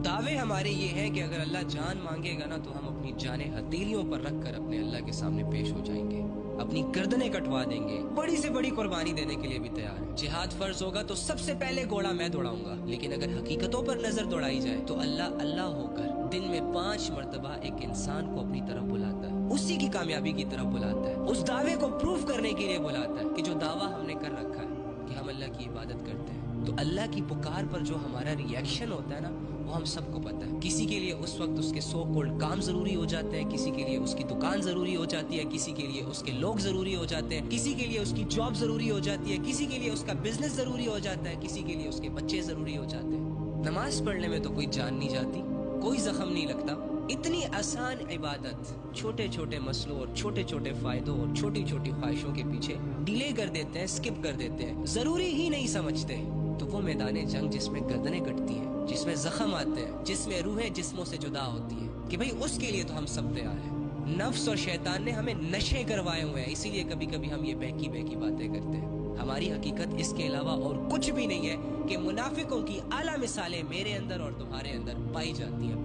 दावे हमारे ये हैं कि अगर अल्लाह जान मांगेगा ना तो हम अपनी जानें हथेलियों पर रख कर अपने अल्लाह के सामने पेश हो जाएंगे, अपनी गर्दनें कटवा देंगे, बड़ी से बड़ी कुर्बानी देने के लिए भी तैयार है। जिहाद फर्ज होगा तो सबसे पहले घोड़ा मैं दौड़ाऊंगा, लेकिन अगर हकीकतों पर नजर दौड़ाई जाए तो अल्लाह अल्लाह होकर दिन में 5 मरतबा एक इंसान को अपनी तरफ बुलाता है, उसी की कामयाबी की तरफ बुलाता है, उस दावे को प्रूफ करने के लिए बुलाता है कि जो दावा हमने कर रखा है कि हम अल्लाह की इबादत करते हैं। तो अल्लाह की पुकार पर जो हमारा रिएक्शन होता है ना, वो हम सबको पता है। किसी के लिए उस वक्त उसके सो कॉल्ड काम जरूरी हो जाते हैं, किसी के लिए उसकी दुकान जरूरी हो जाती है, किसी के लिए उसके लोग जरूरी हो जाते हैं, किसी के लिए उसकी जॉब जरूरी हो जाती है, किसी के लिए उसका बिजनेस जरूरी हो जाता है, किसी के लिए उसके बच्चे जरूरी हो जाते हैं। नमाज पढ़ने में तो कोई जान नहीं जाती, कोई जख्म नहीं लगता। इतनी आसान इबादत छोटे छोटे मसलों और छोटे छोटे फायदों और छोटी छोटी ख्वाहिशों के पीछे डिले कर देते हैं, स्किप कर देते हैं, जरूरी ही नहीं समझते। तो वो मैदान जंग जिसमें गर्दनें कटती हैं, जिसमें जख्म आते हैं, जिसमें रूहें जिस्मों से जुदा होती हैं, कि भाई उसके लिए तो हम सब तैयार हैं। नफ्स और शैतान ने हमें नशे करवाए हुए हैं, इसीलिए कभी कभी हम ये बहकी बहकी बातें करते हैं। हमारी हकीकत इसके अलावा और कुछ भी नहीं है कि मुनाफिकों की आला मिसालें मेरे अंदर और तुम्हारे अंदर पाई जाती है।